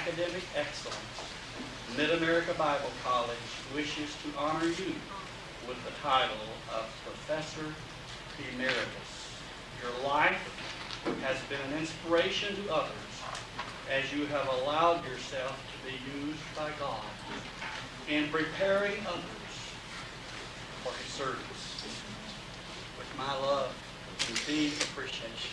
academic excellence, Mid-America Bible College wishes to honor you with the title of Professor Emeritus. Your life has been an inspiration to others as you have allowed yourself to be used by God in preparing others for His service. With my love and deep appreciation.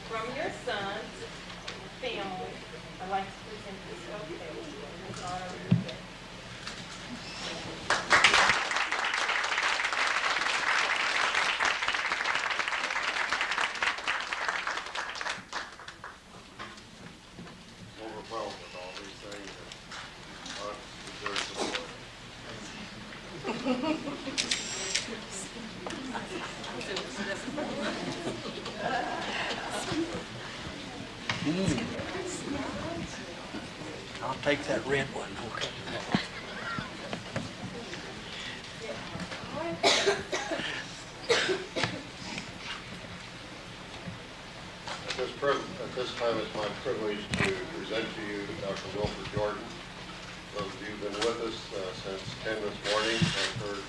From your son's family, I'd like to present this okay in honor of your day. Overwhelmed with all these things that deserves the Lord. I'll take that red one. Okay. At this time, it's my privilege to present to you Dr. Wilford Jordan. Those of you who've been with us since 10 this morning have heard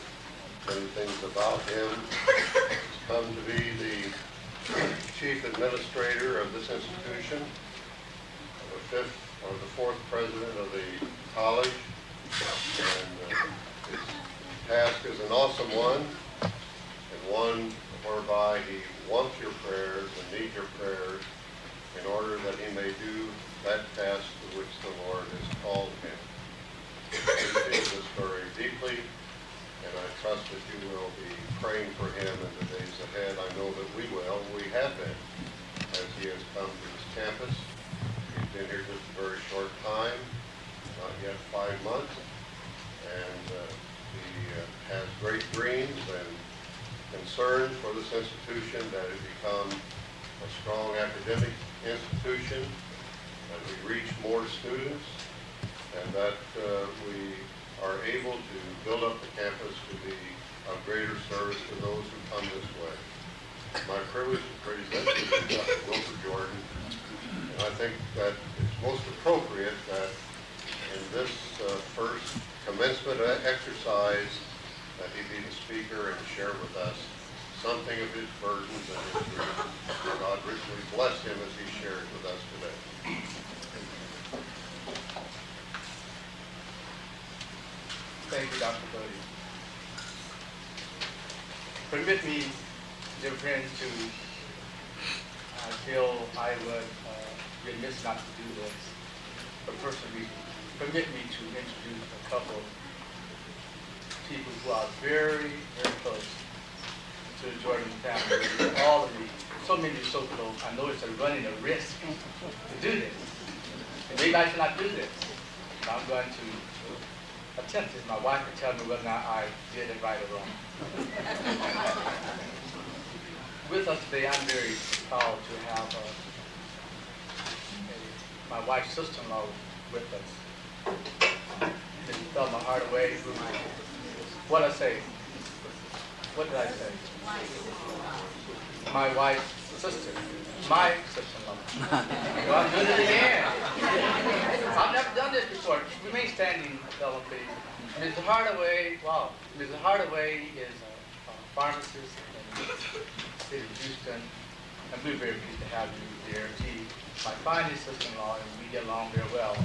many things about him. He's come to be the chief administrator of this institution, the fourth president of the college, and his task is an awesome one, and one whereby he wants your prayers and needs your prayers in order that he may do that task to which the Lord has called him. He feels this very deeply, and I trust that you will be praying for him in the days ahead. I know that we will. We have been, as he has come to this campus. He's been here just a very short time, not yet 5 months, and he has great dreams and concerns for this institution, that it become a strong academic institution, that we reach more students, and that we are able to build up the campus to be of greater service to those who come this way. My privilege to present to you Dr. Wilford Jordan, and I think that it's most appropriate that in this first commencement exercise that he be the speaker and share with us something of his burdens and his dreams. God richly bless him as he shares with us today. Thank you, Dr. Bodie. Permit me, dear friends, to feel I would be remiss not to do this. But first of all, permit me to introduce a couple of people who are very, very close to the Jordan family. All of you, so many so close. I know it's running a risk to do this. And maybe I should not do this. But I'm going to attempt this. My wife can tell me whether or not I did it right or wrong. With us today, I'm very proud to have my wife's sister-in-law with us. Mrs. Thelma Hardaway, what did I say? What did I say? My wife's sister. My sister-in-law. Well, I'm doing it again. I've never done this before. Remain standing, Thelma, please. Mrs. Hardaway, wow. Mrs. Hardaway is a pharmacist in the city of Houston, and we're very pleased to have you here. She's my finest sister-in-law, and we get along very well,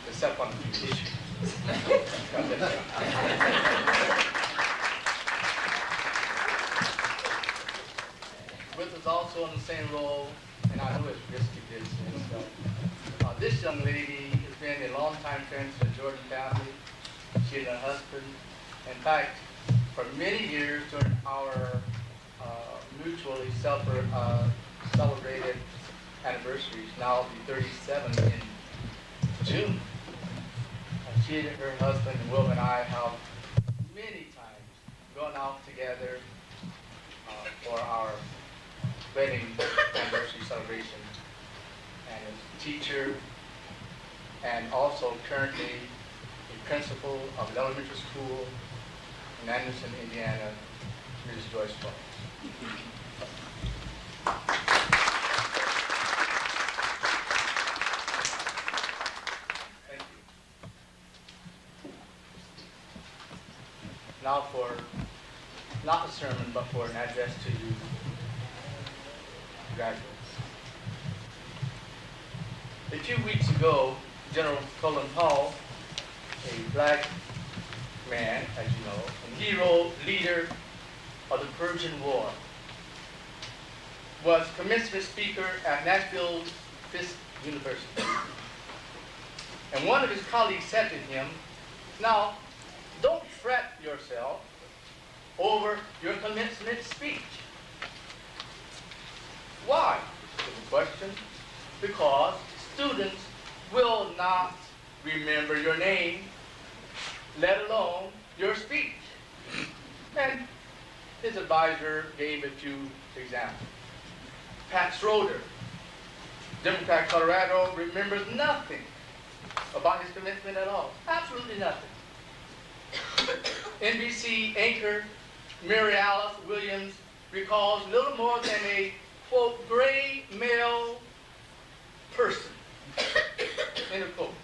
except on a few issues. was also on the same role, and I know it's risky business. So, this young lady has been a longtime friend to the Jordan family. She and her husband. In fact, for many years during our mutually celebrated anniversaries, now will be 37 in June. She and her husband, and Will and I have many times gone out together for our wedding anniversary celebration. And as a teacher, and also currently a principal of an elementary school in Anderson, Indiana, Ms. Joyce Fox. Thank you. Now for, not a sermon, but for an address to you, graduates. A few weeks ago, General Colin Powell, a black man, as you know, and hero, leader of the Persian War, was commencement speaker at Nashville Fisk University. And one of his colleagues said to him, "Now, don't fret yourself over your commencement speech." Why? Was the question. Because students will not remember your name, let alone your speech. And his advisor gave a few examples. Pat Schroeder, Democrat, Colorado, remembers nothing about his commencement at all. Absolutely nothing. NBC anchor Mary Alice Williams recalls little more than a, quote, gray male person, end of quote.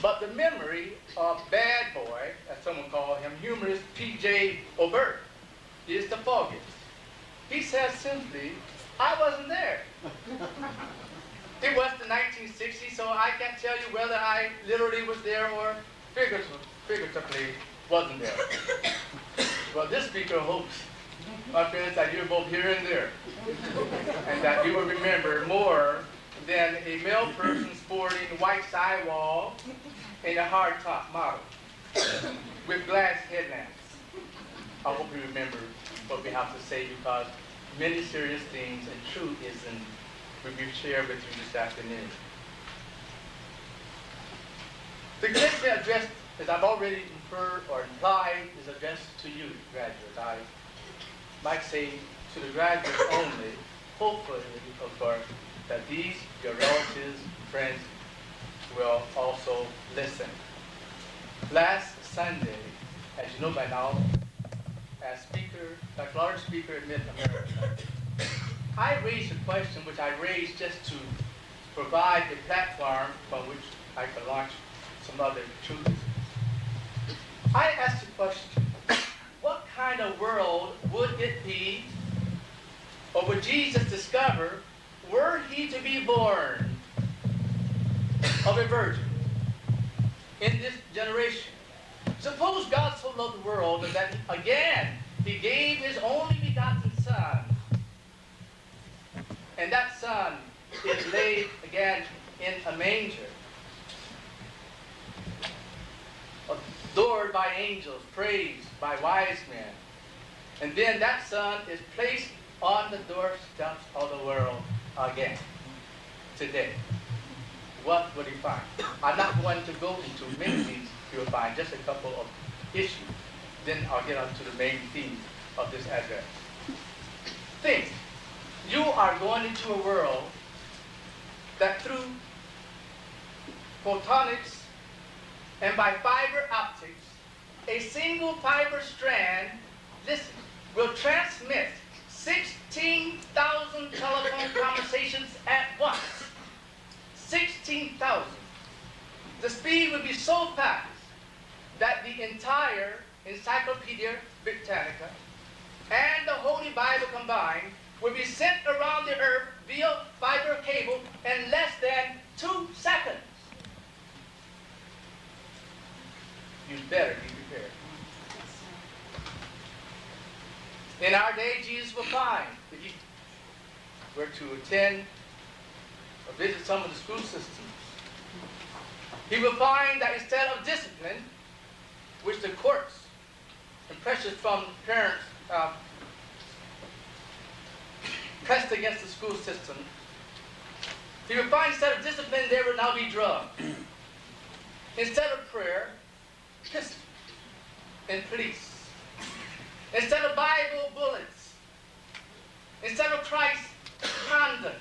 But the memory of bad boy, as someone called him, humorist P.J. O'Byrne, is the foggiest. He says simply, "I wasn't there." It was the 1960s, so I can't tell you whether I literally was there or figuratively wasn't there. Well, this speaker hopes, my friends, that you're both here and there, and that you will remember more than a male person sporting white sidewall and a hardtop model with glass headlamps. I hope you remember what we have to say, because many serious things and truisms will be shared with you this afternoon. The commencement address, as I've already inferred or implied, is addressed to you, graduates. I might say to the graduates only, hopefully, of course, that these, your relatives, friends, will also listen. Last Sunday, as you know by now, as speaker, Dr. Lawrence Speaker at Mid-America, I raised a question which I raised just to provide a platform from which I could launch some other truths. I asked the question, what kind of world would it be, or would Jesus discover, were he to be born of a virgin in this generation? Suppose God so loved the world that, again, he gave his only begotten Son, and that Son is laid, again, in a manger, adored by angels, praised by wise men, and then that Son is placed on the doorsteps of the world again, today. What would he find? I'm not going to go into many things you'll find, just a couple of issues. Then I'll get on to the main theme of this address. Think, you are going into a world that through photonics and by fiber optics, a single fiber strand, listen, will transmit 16,000 telephone conversations at once. 16,000. The speed would be so fast that the entire Encyclopedia Britannica and the Holy Bible combined would be sent around the earth via fiber cable in less than 2 seconds. You better be prepared. In our day, Jesus will find, if you were to attend or visit some of the school systems, he will find that instead of discipline, which the courts and pressures from parents pressed against the school system, he will find instead of discipline, there will now be drugs. Instead of prayer, pistol and police. Instead of Bible, bullets. Instead of Christ, condom.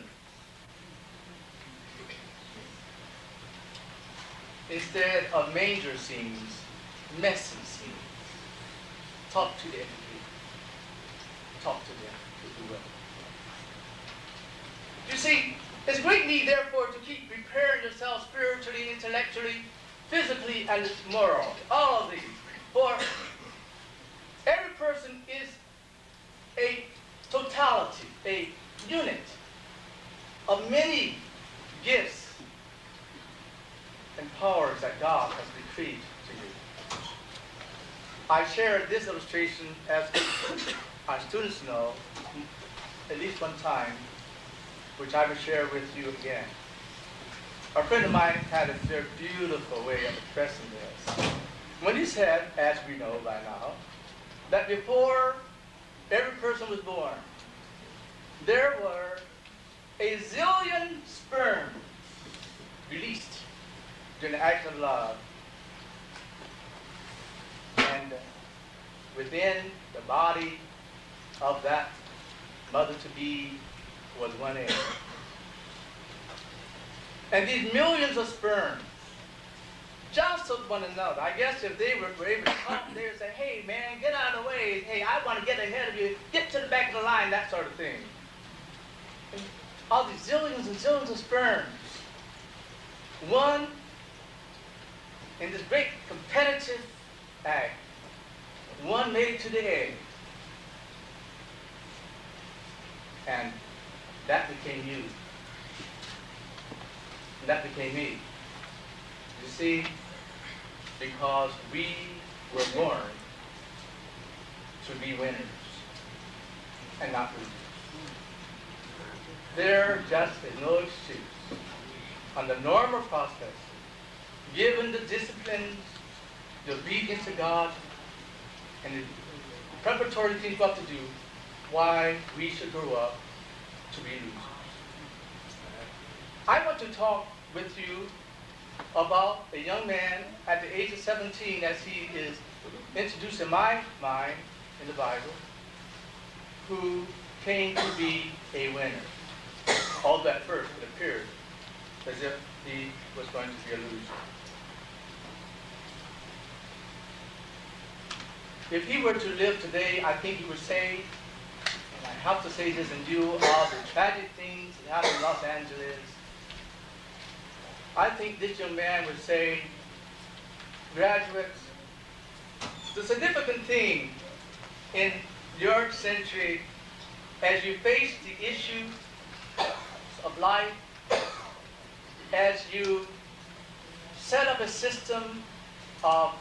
Instead of manger scenes, messy scenes. Talk to the educated. Talk to them, if you will. You see, there's great need, therefore, to keep preparing yourself spiritually, intellectually, physically, and morally. All of these. For every person is a totality, a unit of many gifts and powers that God has decreed to you. I shared this illustration, as our students know, at least one time, which I will share with you again. A friend of mine had a very beautiful way of expressing this. When he said, as we know by now, that before every person was born, there were a zillion sperm released during the act of love. And within the body of that mother-to-be was one egg. And these millions of sperm jostled one another. I guess if they were able to come, they would say, hey man, get out of the way. Hey, I want to get ahead of you. Get to the back of the line, that sort of thing. And all these zillions and zillions of sperms. One in this great competitive act. One made it to the egg. And that became you. And that became me. You see, because we were born to be winners and not losers. There just is no excuse on the normal process, given the disciplines, the obedience to God, and the preparatory things what to do, why we should grow up to be losers. I want to talk with you about a young man at the age of 17, as he is introduced in my mind in the Bible, who came to be a winner. Although at first it appeared as if he was going to be a loser. If he were to live today, I think he would say, and I have to say this in view of the tragic things that happened in Los Angeles, I think this young man would say, graduates, the significant thing in your century as you face the issue of life, as you set up a system of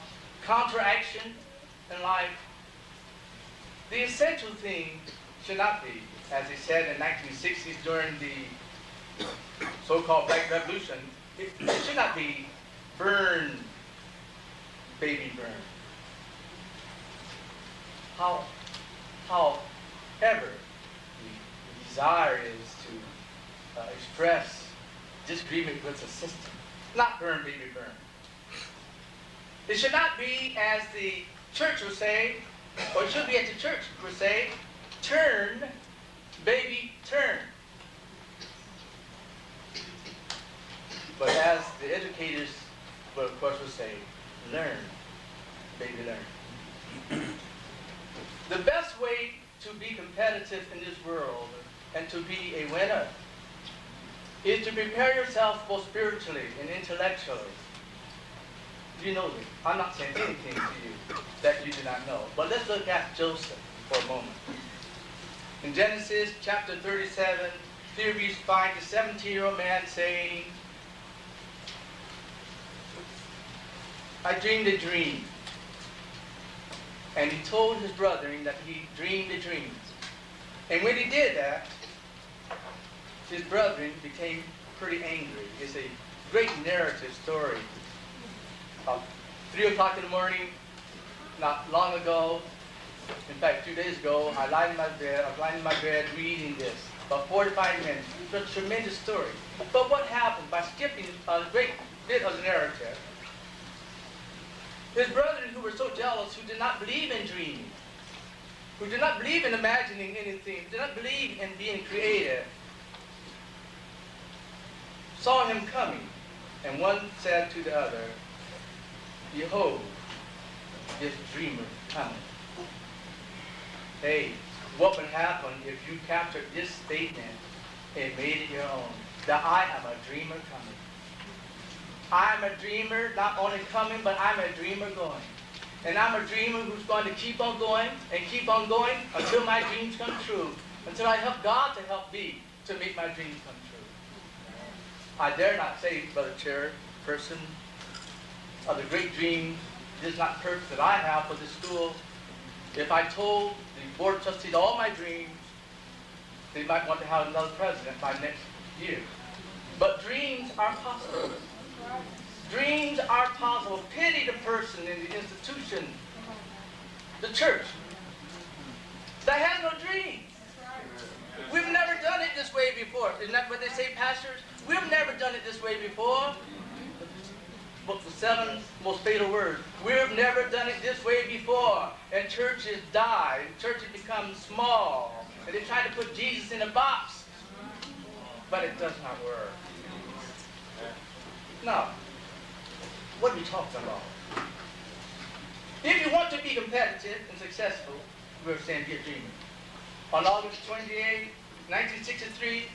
counteraction in life, the essential thing should not be, as they said in the 1960s during the so-called Black Revolution, it should not be burn, baby, burn. However, the desire is to express disagreement with the system, not burn, baby, burn. It should not be, as the church would say, or it should be as the church would say, turn, baby, turn. But as the educators would, of course, would say, learn, baby, learn. The best way to be competitive in this world and to be a winner is to prepare yourself both spiritually and intellectually. You know this. I'm not saying anything to you that you do not know. But let's look at Joseph for a moment. In Genesis chapter 37, here we find the 17-year-old man saying, I dreamed a dream. And he told his brethren that he dreamed a dream. And when he did that, his brethren became pretty angry. It's a great narrative story. About 3 o'clock in the morning, not long ago, in fact, 2 days ago, I was lying in my bed reading this. About 45 minutes. It's a tremendous story. But what happened by skipping a great bit of the narrative? His brethren who were so jealous, who did not believe in dreaming, who did not believe in imagining anything, who did not believe in being creative, saw him coming, and one said to the other, "Behold, this dreamer coming." Hey, what would happen if you captured this statement and made it your own? That I am a dreamer coming. I'm a dreamer not only coming, but I'm a dreamer going. And I'm a dreamer who's going to keep on going and keep on going until my dreams come true. Until I help God to help me to make my dreams come true. I dare not say, Brother Chairperson, of the great dreams, this is not purpose that I have for this school. If I told the Board of Trustees all my dreams, they might want to have another president by next year. But dreams are possible. Dreams are possible. Pity the person in the institution, the church, that has no dreams. We've never done it this way before. Isn't that what they say, pastors? We've never done it this way before. What's the 7 most fatal words? We've never done it this way before. And churches die. Churches become small. And they try to put Jesus in a box. But it does not work. Now, what are we talking about? If you want to be competitive and successful, we're saying be a dreamer. On August 28, 1963,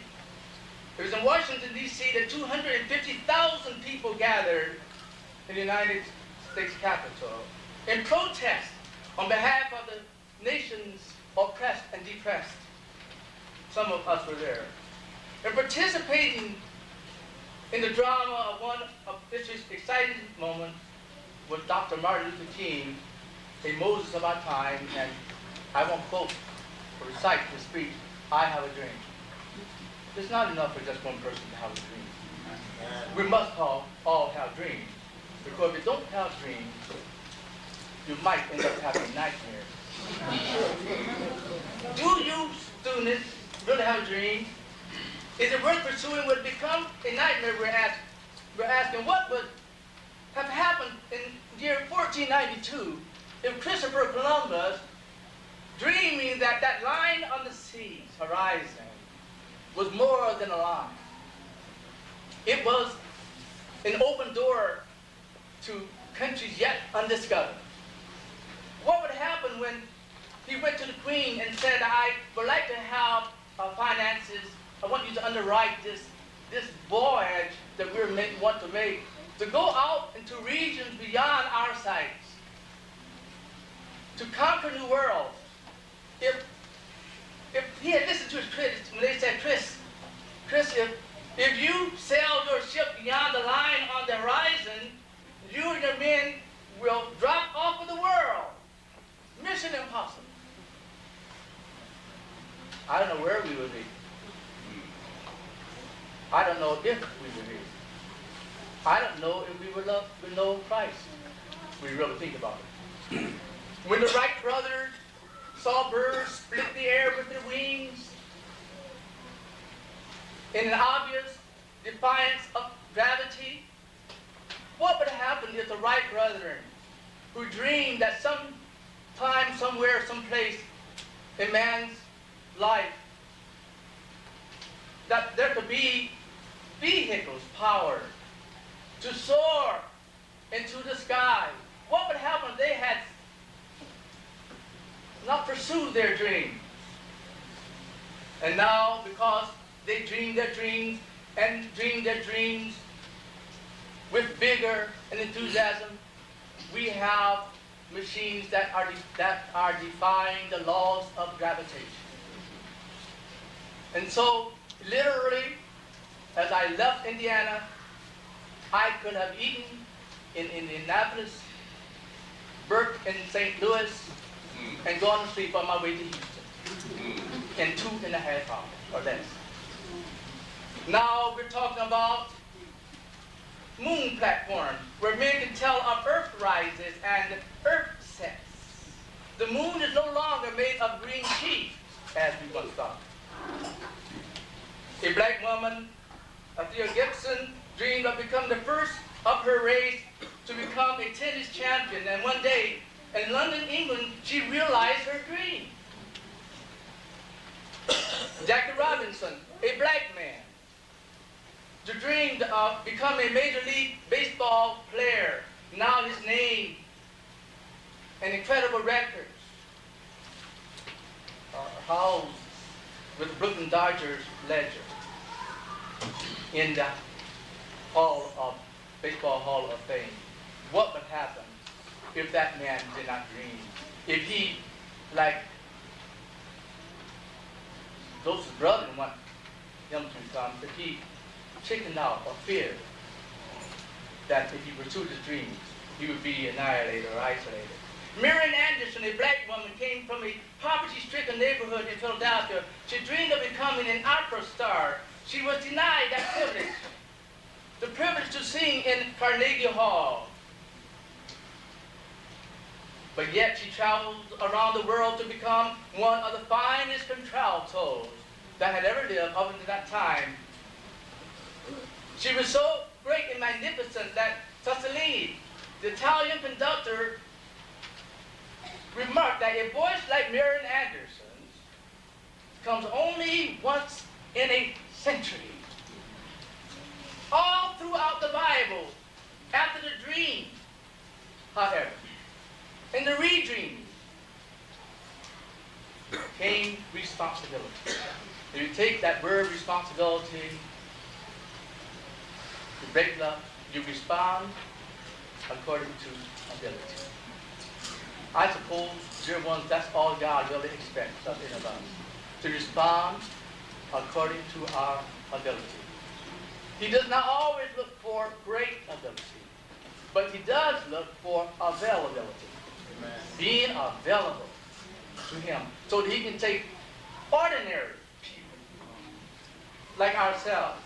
it was in Washington, D.C. that 250,000 people gathered in the United States Capitol in protest on behalf of the nation's oppressed and depressed. Some of us were there. And participating in the drama of one of this exciting moment was Dr. Martin Luther King, a Moses of our time, and I won't quote or recite his speech, "I have a dream." It's not enough for just one person to have a dream. We must all have dreams. Because if you don't have dreams, you might end up having nightmares. Do you students really have a dream? Is it worth pursuing? Would it become a nightmare? We're asking what would have happened in the year 1492 if Christopher Columbus, dreaming that that line on the sea's horizon was more than a line. It was an open door to countries yet undiscovered. What would happen when he went to the Queen and said, "I would like to have finances. I want you to underwrite this voyage that we want to make to go out into regions beyond our sights, to conquer new worlds." If he had listened to his critics when they said, Chris, if you sail your ship beyond the line on the horizon, you and your men will drop off of the world. Mission impossible. I don't know where we would be. I don't know if we would be. I don't know if we would know Christ. We really think about it. When the Wright brothers saw birds split the air with their wings, in an obvious defiance of gravity, what would happen if the Wright brethren, who dreamed that sometime, somewhere, someplace in man's life, that there could be vehicles powered to soar into the sky? What would happen if they had not pursued their dream? And now, because they dreamed their dreams and dreamed their dreams with vigor and enthusiasm, we have machines that are defying the laws of gravitation. And so, literally, as I left Indiana, I could have eaten in Indianapolis, worked in St. Louis, and gone to sleep on my way to Houston in 2.5 hours or less. Now we're talking about moon platforms, where men can tell of earth rises and earth sets. The moon is no longer made of green cheese, as we once thought. A black woman, Althea Gibson, dreamed of becoming the first of her race to become a tennis champion, and one day in London, England, she realized her dream. Jackie Robinson, a black man, dreamed of becoming a Major League Baseball player. Now his name and incredible records are housed with the Brooklyn Dodgers ledger in the Baseball Hall of Fame. What would happen if that man did not dream? If he, like those brothers want him to become, if he chickened out or feared that if he pursued his dreams, he would be annihilated or isolated. Marian Anderson, a black woman, came from a poverty-stricken neighborhood in Philadelphia. She dreamed of becoming an opera star. She was denied that privilege, the privilege to sing in Carnegie Hall. But yet she traveled around the world to become one of the finest contraltos that had ever lived up until that time. She was so great and magnificent that Sassolini, the Italian conductor, remarked that a voice like Marian Anderson's comes only once in a century. All throughout the Bible, after the dream, however, in the redream, came responsibility. If you take that word responsibility, you break it up, you respond according to ability. I suppose, dear ones, that's all God really expects of any of us, to respond according to our ability. He does not always look for great ability, but he does look for availability. Amen. Being available to him so that he can take ordinary people like ourselves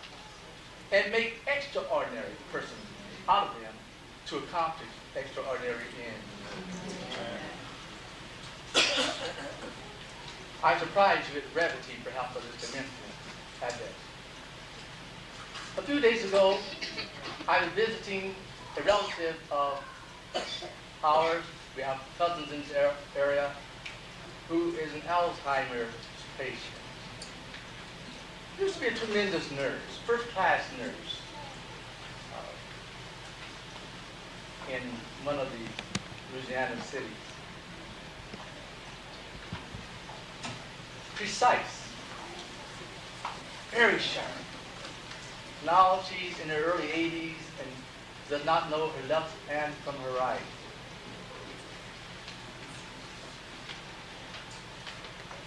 and make extraordinary persons out of them to accomplish extraordinary ends. I surprise you with the brevity, perhaps, of this commencement at this. A few days ago, I was visiting a relative of ours. We have cousins in this area who is an Alzheimer's patient. He used to be a tremendous nurse, first-class nurse, in one of the Louisiana cities. Precise, very sharp. Now she's in her early 80s and does not know her left hand from her right.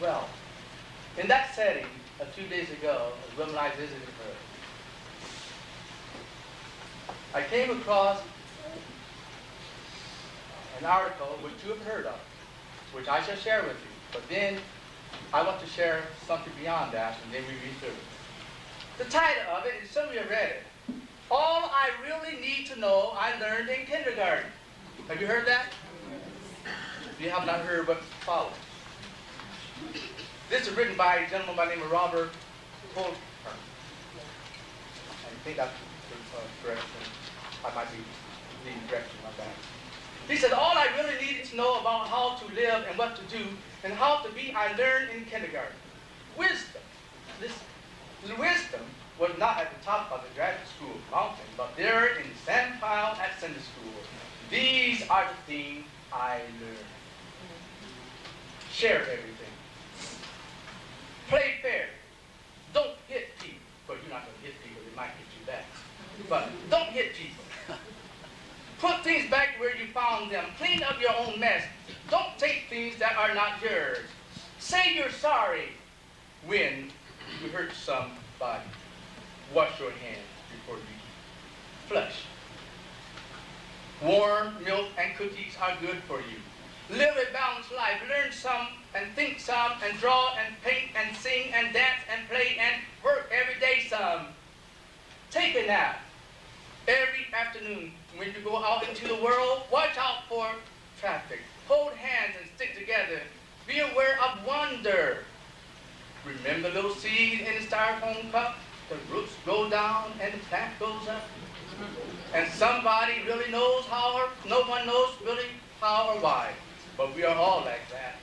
Well, in that setting, a few days ago, as when I visited her, I came across an article which you have heard of, which I shall share with you. But then I want to share something beyond that, and then we read through it. The title of it, and some of you have read it, All I Really Need to Know I Learned in Kindergarten. Have you heard that? If you have not heard what follows. This is written by a gentleman by the name of Robert Polk. I think that's correct. I might be needing direction on that. He said, all I really needed to know about how to live and what to do and how to be, I learned in kindergarten. Wisdom. This wisdom was not at the top of the graduate school mountain, but there in the sand pile at Sunday school. These are the things I learned. Share everything. Play fair. Don't hit people. Well, you're not going to hit people. They might hit you back. But don't hit people. Put things back where you found them. Clean up your own mess. Don't take things that are not yours. Say you're sorry when you hurt somebody. Wash your hands before you eat. Flush. Warm milk and cookies are good for you. Live a balanced life. Learn some and think some and draw and paint and sing and dance and play and work every day some. Take a nap. Every afternoon, when you go out into the world, watch out for traffic. Hold hands and stick together. Be aware of wonder. Remember the little seed in the styrofoam cup? The roots go down and the plant goes up. And somebody really knows how, or no one knows really how or why. But we are all like that.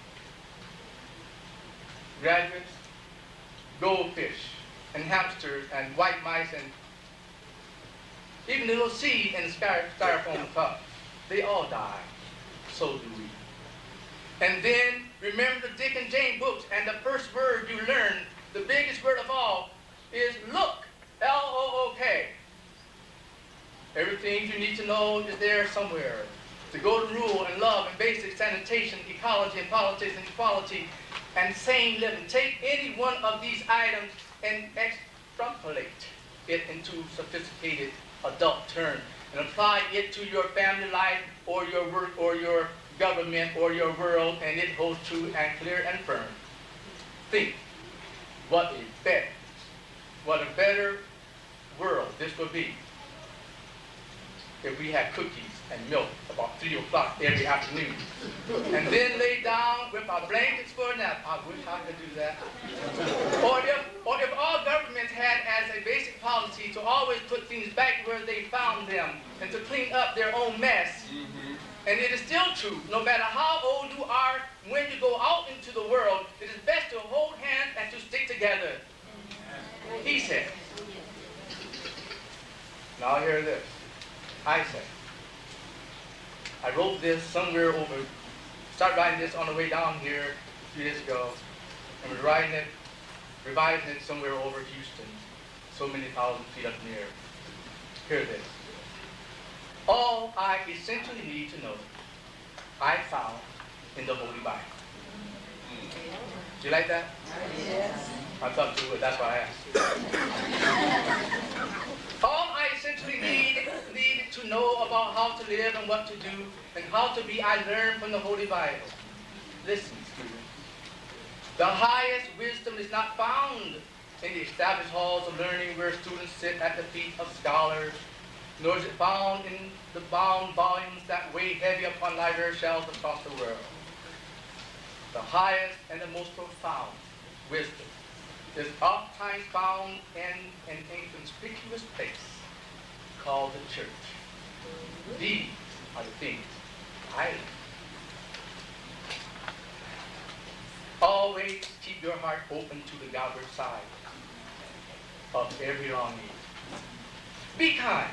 Graduates, goldfish, and hamsters, and white mice, and even the little seed in the styrofoam cup, they all die. So do we. And then remember the Dick and Jane books, and the first word you learn, the biggest word of all, is look. L-O-O-K. Everything you need to know is there somewhere. The golden rule and love and basic sanitation, ecology and politics and equality and sane living. Take any one of these items and extrapolate it into sophisticated adult terms and apply it to your family life or your work or your government or your world, and it holds true and clear and firm. Think what a better world this would be if we had cookies and milk about 3 o'clock every afternoon. And then lay down with our blankets for a nap. I wish I could do that. Or if all governments had as a basic policy to always put things back where they found them and to clean up their own mess. And it is still true, no matter how old you are, when you go out into the world, it is best to hold hands and to stick together. He said. Now hear this. I said. I wrote this somewhere over, started writing this on the way down here 2 years ago, and was writing it, revising it somewhere over Houston, so many thousand feet up in the air. Hear this. All I essentially need to know, I found in the Holy Bible. Do you like that? Yes. I thought you would, that's why I asked. All I essentially need to know about how to live and what to do and how to be, I learned from the Holy Bible. Listen, students. The highest wisdom is not found in the established halls of learning where students sit at the feet of scholars, nor is it found in the bound volumes that weigh heavy upon library shelves across the world. The highest and the most profound wisdom is oftentimes found in an inconspicuous place called the church. These are the things I learned. Always keep your heart open to the Godward side of every longing. Be kind.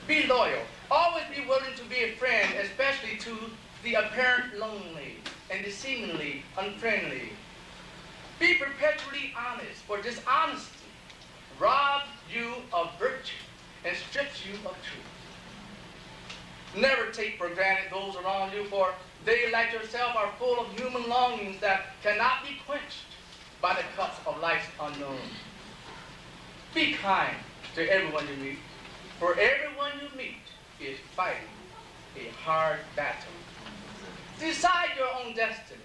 Be loyal. Always be willing to be a friend, especially to the apparent lonely and the seemingly unfriendly. Be perpetually honest, for dishonesty robs you of virtue and strips you of truth. Never take for granted those around you, for they, like yourself, are full of human longings that cannot be quenched by the cups of life's unknown. Be kind to everyone you meet, for everyone you meet is fighting a hard battle. Decide your own destiny,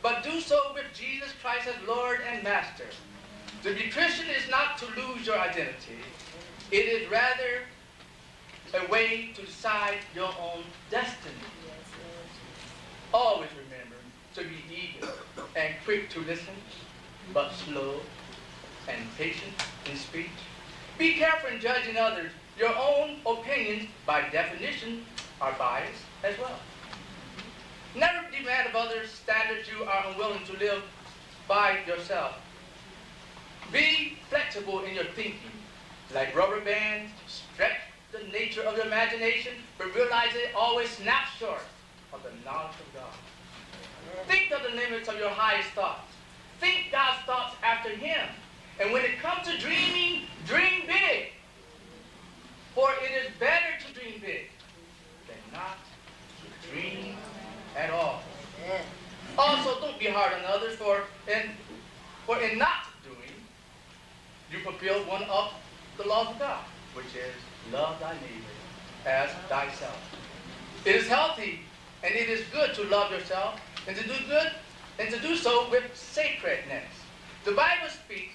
but do so with Jesus Christ as Lord and Master. To be Christian is not to lose your identity. It is rather a way to decide your own destiny. Always remember to be eager and quick to listen, but slow and patient in speech. Be careful in judging others. Your own opinions, by definition, are biased as well. Never demand of others standards you are unwilling to live by yourself. Be flexible in your thinking. Like rubber bands, stretch the nature of your imagination, but realize it always snaps short of the knowledge of God. Think of the limits of your highest thoughts. Think God's thoughts after Him. And when it comes to dreaming, dream big. For it is better to dream big than not to dream at all. Also, don't be hard on others, for in not doing, you fulfill one of the laws of God, which is love thy neighbor as thyself. It is healthy and it is good to love yourself and to do good and to do so with sacredness. The Bible speaks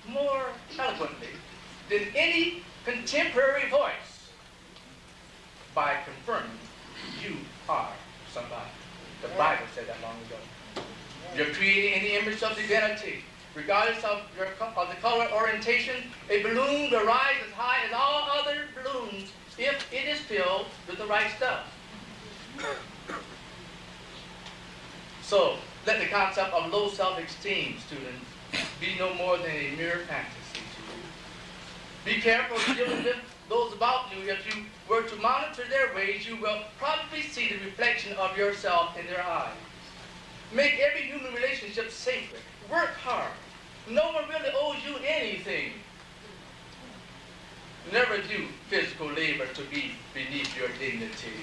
more eloquently than any contemporary voice by confirming you are somebody. The Bible said that long ago. You're created in the image of divinity. Regardless of the color orientation, a balloon will rise as high as all other balloons if it is filled with the right stuff. So, let the concept of low self-esteem, students, be no more than a mere fantasy to you. Be careful dealing with those about you. If you were to monitor their ways, you will probably see the reflection of yourself in their eyes. Make every human relationship sacred. Work hard. No one really owes you anything. Never do physical labor to be beneath your dignity.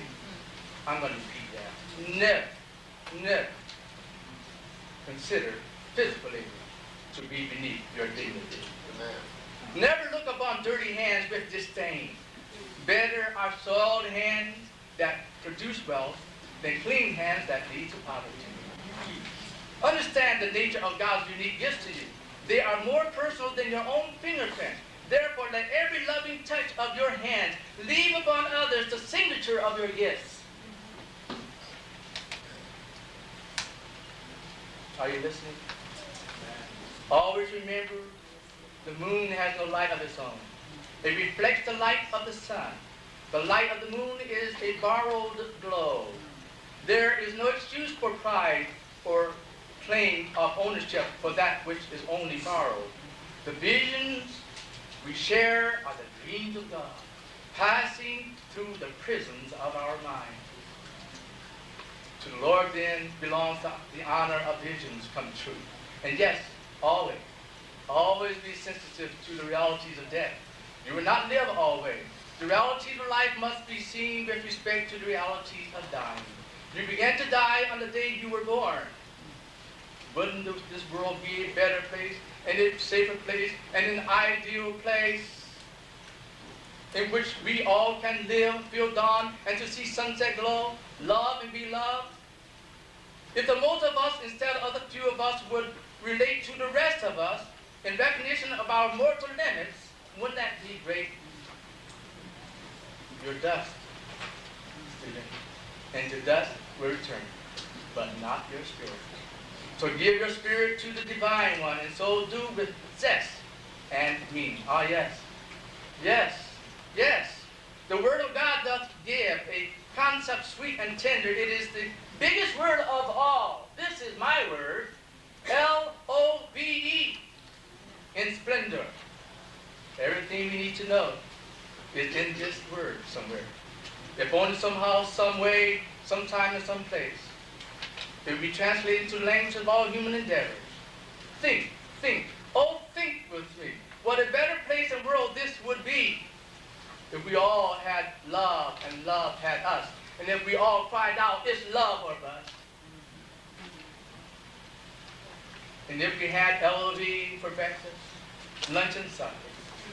I'm going to repeat that. Never consider physical labor to be beneath your dignity. Amen. Never look upon dirty hands with disdain. Better are soiled hands that produce wealth than clean hands that lead to poverty. Understand the nature of God's unique gifts to you. They are more personal than your own fingerprint. Therefore, let every loving touch of your hand leave upon others the signature of your gifts. Are you listening? Always remember, the moon has no light of its own. It reflects the light of the sun. The light of the moon is a borrowed glow. There is no excuse for pride or claim of ownership for that which is only borrowed. The visions we share are the dreams of God, passing through the prisons of our mind. To the Lord then belongs the honor of visions come true. And yes, always be sensitive to the realities of death. You will not live always. The realities of life must be seen with respect to the realities of dying. You began to die on the day you were born. Wouldn't this world be a better place, and a safer place, and an ideal place in which we all can live, feel dawn, and to see sunset glow, love and be loved? If the most of us, instead of the few of us, would relate to the rest of us in recognition of our mortal limits, wouldn't that be great? You're dust, student, and to dust will return, but not your spirit. So give your spirit to the Divine One, and so do with zest and meaning. Ah, yes. Yes. Yes. The Word of God doth give a concept sweet and tender. It is the biggest word of all. This is my word. L-O-V-E. In splendor. Everything we need to know is in this word somewhere. If only somehow, some way, sometime, in some place. It will be translated into the language of all human endeavors. Think, oh, think with me. What a better place and world this would be if we all had love and love had us. And if we all cried out, it's love or bust. And if we had LOV for breakfast, lunch and supper.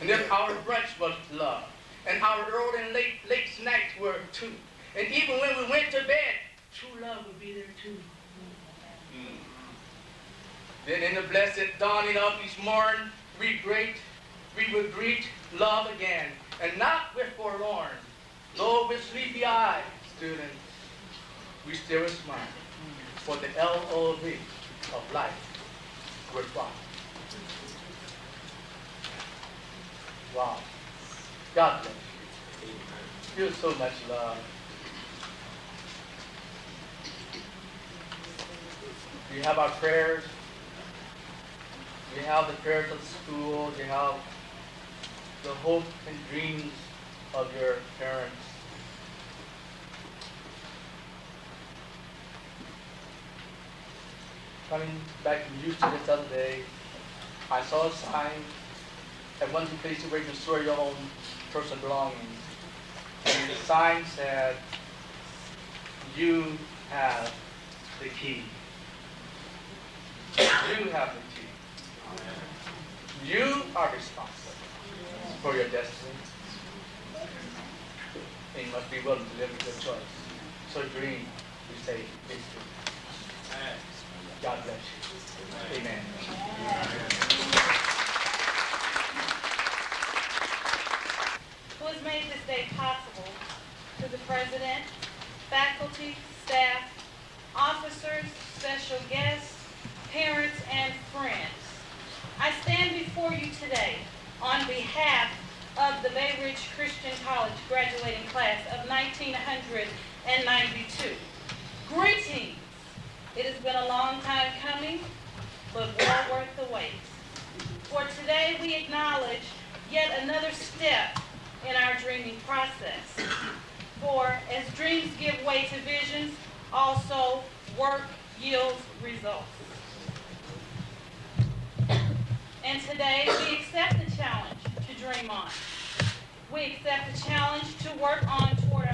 And if our brunch was love. And our early and late snacks were too. And even when we went to bed, true love would be there too. Then in the blessed dawning of each morn, we would greet love again, and not with forlorn, though with sleepy eyes, students, we still will smile, for the L-O-V of life worthwhile. Wow. God bless you. Feel so much love. We have our prayers. We have the prayers of the school. We have the hope and dreams of your parents. Coming back from Houston this other day, I saw a sign at one place where you can store your own personal belongings. And the sign said, "You have the key." You have the key. You are responsible for your destiny. And you must be willing to live with your choice. So dream, we say, it's true. God bless you. Amen. this day possible to the president, faculty, staff, officers, special guests, parents, and friends. I stand before you today on behalf of the Bay Ridge Christian College graduating class of 1992. Greetings! It has been a long time coming, but well worth the wait. For today we acknowledge yet another step in our dreaming process. For as dreams give way to visions, also work yields results. And today we accept the challenge to dream on. We accept the challenge to work on toward our